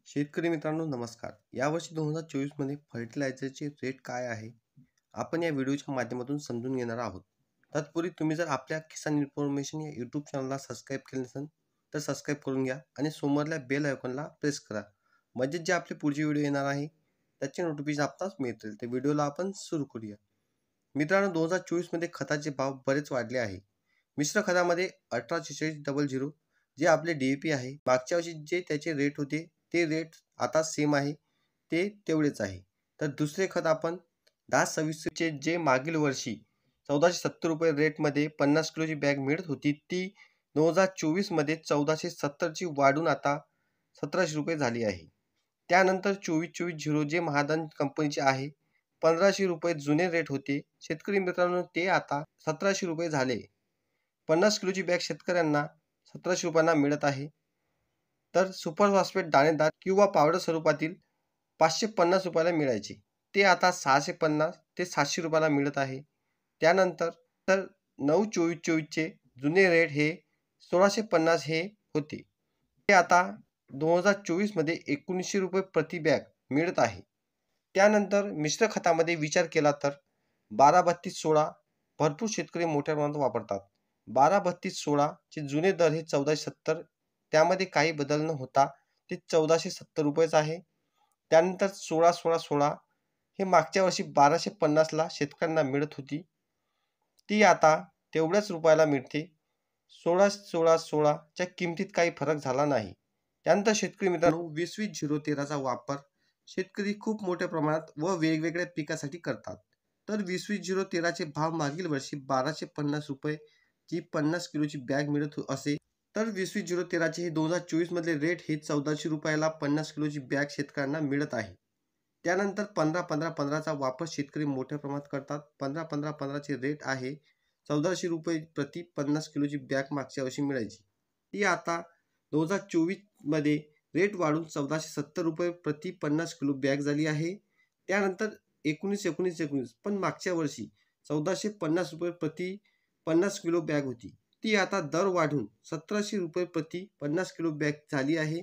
शेतकरी मित्रांनो नमस्कार. यावर्षी 2024 मध्ये फर्टिलायझरचे रेट काय आहे आपण या व्हिडिओच्या माध्यमातून समजून घेणार आहोत. तत्पूर्वी तुम्ही जर आपल्या किसान इन्फॉर्मेशन या यूट्यूब चॅनलला सबस्क्राईब केले नसेल तर सबस्क्राईब करून घ्या आणि समोरल्या बेल आयकॉनला प्रेस करा, म्हणजे जे आपले पुढचे व्हिडिओ येणार आहे त्याचे नोटिफिकेशन आपणास मिळतील. तर व्हिडिओला आपण सुरू करूया. मित्रांनो 2024 मध्ये खताचे भाव बरेच वाढले आहे. मिश्र खतामध्ये 184600 जे आपले DAP आहे, मागच्या वर्षी जे त्याचे रेट होते ते रेट आता सेम आहे, ते तेवढेच आहे. तर दुसरे खत आपण 1026 चे जे मागील वर्षी 1470 रुपये रेटमध्ये 50 किलोची बॅग मिळत होती, ती 2024 मध्ये 1470 ची वाढून आता 1700 रुपये झाली आहे. त्यानंतर 2424 जे महादान कंपनीचे आहे, 1500 रुपये जुने रेट होते शेतकरी मित्रांनो, ते आता 1700 रुपये झाले. 50 किलोची बॅग शेतकऱ्यांना 1700 रुपयांना मिळत आहे. तर सुपर फॉस्फेट दाणेदार किंवा पावडर स्वरूपातील 550 रुपयाला मिळायचे, ते आता 650 ते 700 रुपयाला मिळत आहे. त्यानंतर 92424 चे जुने रेट हे 1650 हे होते, ते आता 2024 मध्ये 1900 रुपये प्रति बॅग मिळत आहे. त्यानंतर मिश्र खतामध्ये विचार केला तर 12-32-16 भरपूर शेतकरी मोठ्या प्रमाणात वापरतात. 12-32-16 चे जुने दर हे 1470, त्यामध्ये काही बदल न होता ते 1470 रुपयेच आहे. त्यानंतर 16-16-16 हे मागच्या वर्षी 1250 ला शेतकऱ्यांना मिळत होती, ती आता तेवढ्याच रुपयाला मिळते. 16-16-16 च्या किमतीत काही फरक झाला नाही. त्यानंतर शेतकरी मित्रांनो 20-20-013 चा वापर शेतकरी खूप मोठ्या प्रमाणात व वेगवेगळ्या पिकासाठी करतात. तर 20-20-013 चे भाव मागील वर्षी 1250 रुपये जी 50 किलोची बॅग मिळत असे, तर 20-20-013 चे हे 2024 मधले रेट हे 1400 रुपयाला 50 किलोची बॅग शेतकऱ्यांना मिळत आहे. त्यानंतर 15-15-15 चा वापर शेतकरी मोठ्या प्रमाणात करतात. 15-15-15 चे रेट आहे 1400 रुपये प्रति 50 किलोची बॅग मागच्या वर्षी मिळायची, ती आता 2024 मध्ये रेट वाढून 1470 रुपये प्रति 50 किलो बॅग झाली आहे. त्यानंतर 19-19-19 पण मागच्या वर्षी 1450 रुपये प्रति 50 किलो बॅग होती, ती आता दर वाढून 1700 रुपये प्रति 50 किलो बॅग झाली आहे.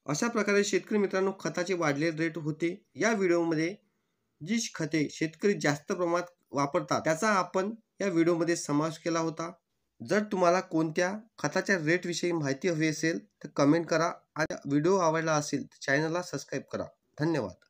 अशा प्रकारे शेतकरी मित्रांनो खताचे वाढलेले रेट होते. या व्हिडिओमध्ये जी खते शेतकरी जास्त प्रमाणात वापरतात त्याचा आपण या व्हिडिओमध्ये समावेश केला होता. जर तुम्हाला कोणत्या खताच्या रेट विषयी माहिती हवी असेल तर कमेंट करा आणि व्हिडिओ आवडला असेल तर चॅनलला सबस्क्राईब करा. धन्यवाद.